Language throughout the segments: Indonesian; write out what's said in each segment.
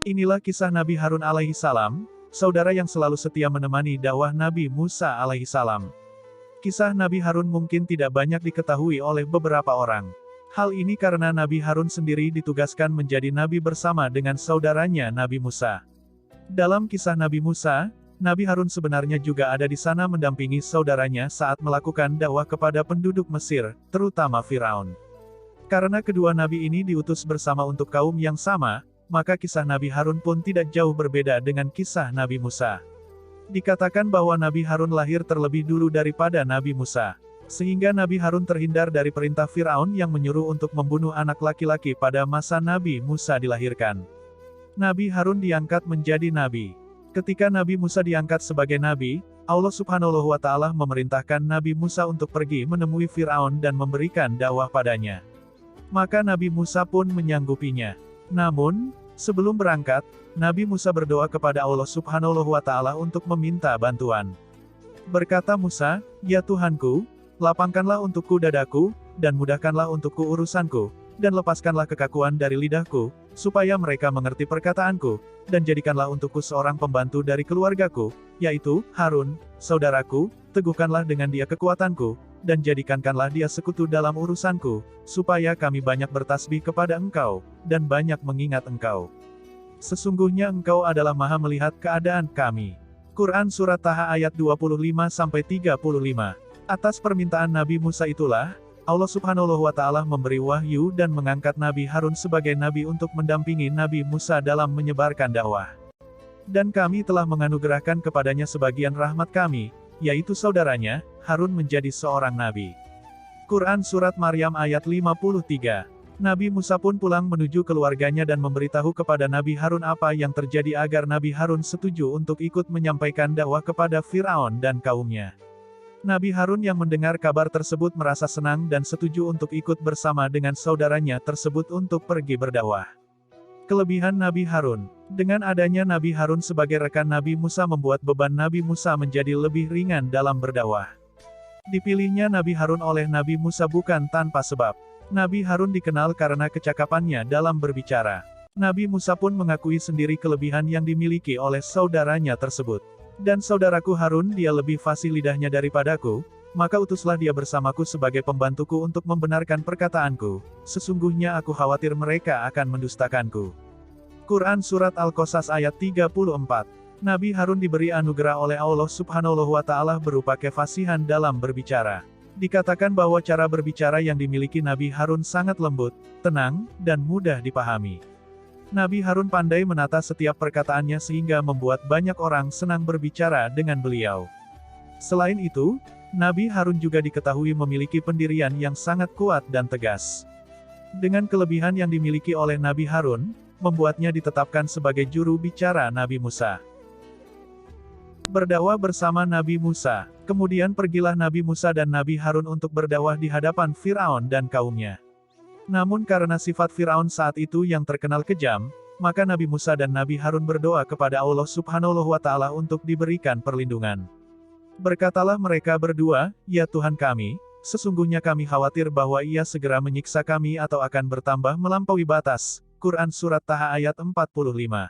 Inilah kisah Nabi Harun alaihi salam, saudara yang selalu setia menemani dakwah Nabi Musa alaihi salam. Kisah Nabi Harun mungkin tidak banyak diketahui oleh beberapa orang. Hal ini karena Nabi Harun sendiri ditugaskan menjadi nabi bersama dengan saudaranya Nabi Musa. Dalam kisah Nabi Musa, Nabi Harun sebenarnya juga ada di sana mendampingi saudaranya saat melakukan dakwah kepada penduduk Mesir, terutama Firaun. Karena kedua nabi ini diutus bersama untuk kaum yang sama, maka kisah Nabi Harun pun tidak jauh berbeda dengan kisah Nabi Musa. Dikatakan bahwa Nabi Harun lahir terlebih dulu daripada Nabi Musa. Sehingga Nabi Harun terhindar dari perintah Firaun yang menyuruh untuk membunuh anak laki-laki pada masa Nabi Musa dilahirkan. Nabi Harun diangkat menjadi nabi. Ketika Nabi Musa diangkat sebagai nabi, Allah Subhanahu wa Ta'ala memerintahkan Nabi Musa untuk pergi menemui Firaun dan memberikan dakwah padanya. Maka Nabi Musa pun menyanggupinya. Namun, sebelum berangkat, Nabi Musa berdoa kepada Allah Subhanahu wa Ta'ala untuk meminta bantuan. Berkata Musa, "Ya Tuhanku, lapangkanlah untukku dadaku, dan mudahkanlah untukku urusanku, dan lepaskanlah kekakuan dari lidahku, supaya mereka mengerti perkataanku, dan jadikanlah untukku seorang pembantu dari keluargaku, yaitu Harun, saudaraku, teguhkanlah dengan dia kekuatanku, dan jadikanlah dia sekutu dalam urusanku, supaya kami banyak bertasbih kepada Engkau, dan banyak mengingat Engkau. Sesungguhnya Engkau adalah Maha melihat keadaan kami." Quran Surat Taha ayat 25-35. Atas permintaan Nabi Musa itulah, Allah Subhanahu wa Ta'ala memberi wahyu dan mengangkat Nabi Harun sebagai nabi untuk mendampingi Nabi Musa dalam menyebarkan dakwah. Dan kami telah menganugerahkan kepadanya sebagian rahmat kami, yaitu saudaranya, Harun menjadi seorang nabi. Quran Surat Maryam ayat 53. Nabi Musa pun pulang menuju keluarganya dan memberitahu kepada Nabi Harun apa yang terjadi agar Nabi Harun setuju untuk ikut menyampaikan dakwah kepada Firaun dan kaumnya. Nabi Harun yang mendengar kabar tersebut merasa senang dan setuju untuk ikut bersama dengan saudaranya tersebut untuk pergi berdakwah. Kelebihan Nabi Harun. Dengan adanya Nabi Harun sebagai rekan Nabi Musa membuat beban Nabi Musa menjadi lebih ringan dalam berdakwah. Dipilihnya Nabi Harun oleh Nabi Musa bukan tanpa sebab. Nabi Harun dikenal karena kecakapannya dalam berbicara. Nabi Musa pun mengakui sendiri kelebihan yang dimiliki oleh saudaranya tersebut. "Dan saudaraku Harun dia lebih fasih lidahnya daripadaku, maka utuslah dia bersamaku sebagai pembantuku untuk membenarkan perkataanku. Sesungguhnya aku khawatir mereka akan mendustakanku." Quran Surat Al-Qasas ayat 34. Nabi Harun diberi anugerah oleh Allah Subhanahu wa Ta'ala berupa kefasihan dalam berbicara. Dikatakan bahwa cara berbicara yang dimiliki Nabi Harun sangat lembut, tenang, dan mudah dipahami. Nabi Harun pandai menata setiap perkataannya sehingga membuat banyak orang senang berbicara dengan beliau. Selain itu, Nabi Harun juga diketahui memiliki pendirian yang sangat kuat dan tegas. Dengan kelebihan yang dimiliki oleh Nabi Harun, membuatnya ditetapkan sebagai juru bicara Nabi Musa. Berdakwah bersama Nabi Musa. Kemudian pergilah Nabi Musa dan Nabi Harun untuk berdakwah di hadapan Firaun dan kaumnya. Namun karena sifat Firaun saat itu yang terkenal kejam, maka Nabi Musa dan Nabi Harun berdoa kepada Allah Subhanahu wa Ta'ala untuk diberikan perlindungan. Berkatalah mereka berdua, "Ya Tuhan kami, sesungguhnya kami khawatir bahwa Ia segera menyiksa kami atau akan bertambah melampaui batas." Quran Surat Taha ayat 45.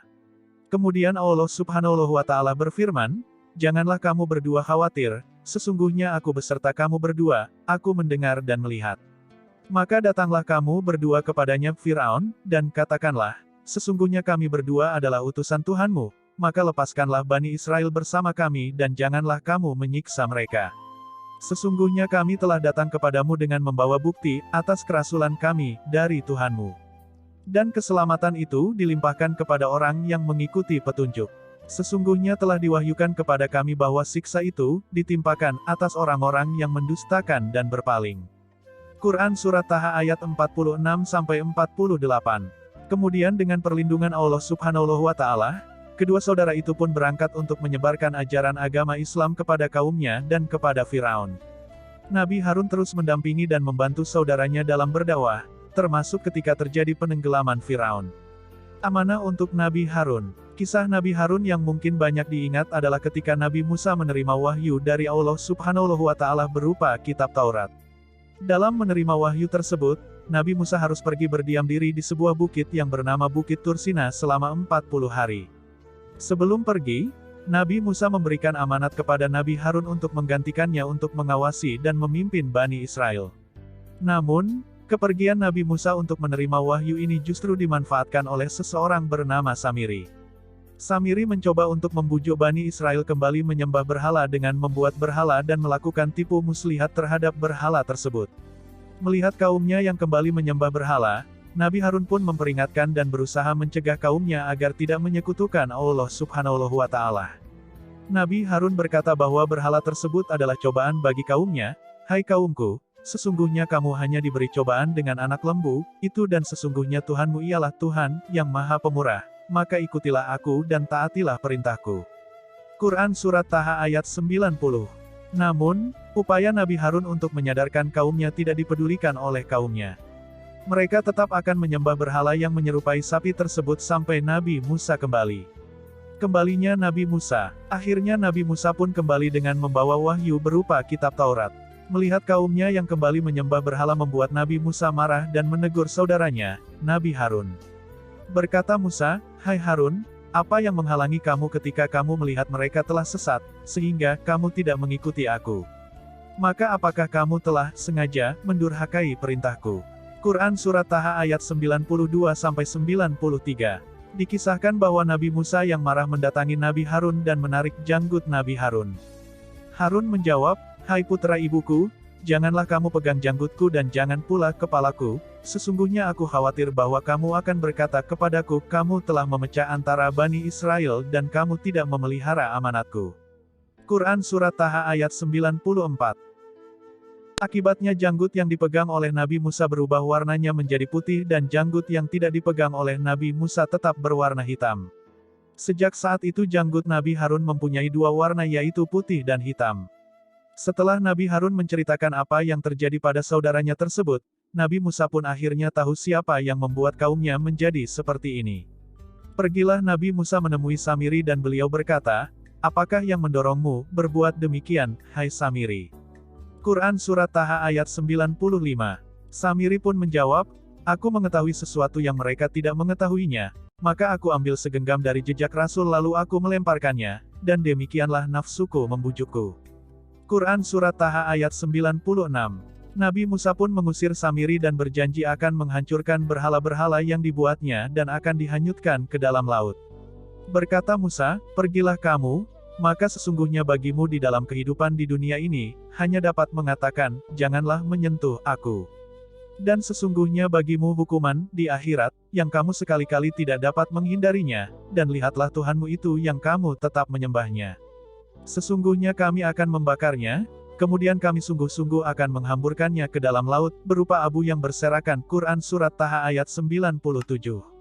Kemudian Allah Subhanahu wa Ta'ala berfirman, "Janganlah kamu berdua khawatir, sesungguhnya aku beserta kamu berdua, aku mendengar dan melihat." Maka datanglah kamu berdua kepadanya Firaun, dan katakanlah, "Sesungguhnya kami berdua adalah utusan Tuhanmu, maka lepaskanlah Bani Israel bersama kami dan janganlah kamu menyiksa mereka. Sesungguhnya kami telah datang kepadamu dengan membawa bukti, atas kerasulan kami, dari Tuhanmu. Dan keselamatan itu dilimpahkan kepada orang yang mengikuti petunjuk. Sesungguhnya telah diwahyukan kepada kami bahwa siksa itu, ditimpakan, atas orang-orang yang mendustakan dan berpaling." Quran Surat Taha ayat 46-48. Kemudian dengan perlindungan Allah Subhanahu wa Ta'ala, kedua saudara itu pun berangkat untuk menyebarkan ajaran agama Islam kepada kaumnya dan kepada Firaun. Nabi Harun terus mendampingi dan membantu saudaranya dalam berdakwah, termasuk ketika terjadi penenggelaman Firaun. Amanah untuk Nabi Harun. Kisah Nabi Harun yang mungkin banyak diingat adalah ketika Nabi Musa menerima wahyu dari Allah Subhanahu wa Ta'ala berupa kitab Taurat. Dalam menerima wahyu tersebut, Nabi Musa harus pergi berdiam diri di sebuah bukit yang bernama Bukit Tursina selama 40 hari. Sebelum pergi, Nabi Musa memberikan amanat kepada Nabi Harun untuk menggantikannya untuk mengawasi dan memimpin Bani Israel. Namun, kepergian Nabi Musa untuk menerima wahyu ini justru dimanfaatkan oleh seseorang bernama Samiri. Samiri mencoba untuk membujuk Bani Israel kembali menyembah berhala dengan membuat berhala dan melakukan tipu muslihat terhadap berhala tersebut. Melihat kaumnya yang kembali menyembah berhala, Nabi Harun pun memperingatkan dan berusaha mencegah kaumnya agar tidak menyekutukan Allah Subhanahu wa Ta'ala. Nabi Harun berkata bahwa berhala tersebut adalah cobaan bagi kaumnya. Hai kaumku, sesungguhnya kamu hanya diberi cobaan dengan anak lembu, itu dan sesungguhnya Tuhanmu ialah Tuhan yang Maha Pemurah. Maka ikutilah aku dan taatilah perintahku. Quran Surat Taha ayat 90. Namun, upaya Nabi Harun untuk menyadarkan kaumnya tidak dipedulikan oleh kaumnya. Mereka tetap akan menyembah berhala yang menyerupai sapi tersebut sampai Nabi Musa kembali. Kembalinya Nabi Musa, akhirnya Nabi Musa pun kembali dengan membawa wahyu berupa kitab Taurat. Melihat kaumnya yang kembali menyembah berhala membuat Nabi Musa marah dan menegur saudaranya, Nabi Harun. Berkata Musa, "Hai Harun, apa yang menghalangi kamu ketika kamu melihat mereka telah sesat, sehingga kamu tidak mengikuti aku? Maka apakah kamu telah sengaja mendurhakai perintahku?" Quran Surat Taha ayat 92-93. Dikisahkan bahwa Nabi Musa yang marah mendatangi Nabi Harun dan menarik janggut Nabi Harun. Harun menjawab, "Hai putra ibuku, janganlah kamu pegang janggutku dan jangan pula kepalaku. Sesungguhnya aku khawatir bahwa kamu akan berkata kepadaku, kamu telah memecah antara Bani Israel dan kamu tidak memelihara amanatku." Quran Surat Taha ayat 94. Akibatnya janggut yang dipegang oleh Nabi Musa berubah warnanya menjadi putih dan janggut yang tidak dipegang oleh Nabi Musa tetap berwarna hitam. Sejak saat itu janggut Nabi Harun mempunyai dua warna yaitu putih dan hitam. Setelah Nabi Harun menceritakan apa yang terjadi pada saudaranya tersebut, Nabi Musa pun akhirnya tahu siapa yang membuat kaumnya menjadi seperti ini. Pergilah Nabi Musa menemui Samiri dan beliau berkata, "Apakah yang mendorongmu berbuat demikian, hai Samiri?" Quran Surat Taha ayat 95. Samiri pun menjawab, "Aku mengetahui sesuatu yang mereka tidak mengetahuinya, maka aku ambil segenggam dari jejak Rasul lalu aku melemparkannya, dan demikianlah nafsuku membujukku." Quran Surat Taha ayat 96. Nabi Musa pun mengusir Samiri dan berjanji akan menghancurkan berhala-berhala yang dibuatnya dan akan dihanyutkan ke dalam laut. Berkata Musa, "Pergilah kamu, maka sesungguhnya bagimu di dalam kehidupan di dunia ini, hanya dapat mengatakan, janganlah menyentuh aku. Dan sesungguhnya bagimu hukuman di akhirat, yang kamu sekali-kali tidak dapat menghindarinya, dan lihatlah Tuhanmu itu yang kamu tetap menyembahnya. Sesungguhnya kami akan membakarnya, kemudian kami sungguh-sungguh akan menghamburkannya ke dalam laut, berupa abu yang berserakan." Quran Surat Taha ayat 97.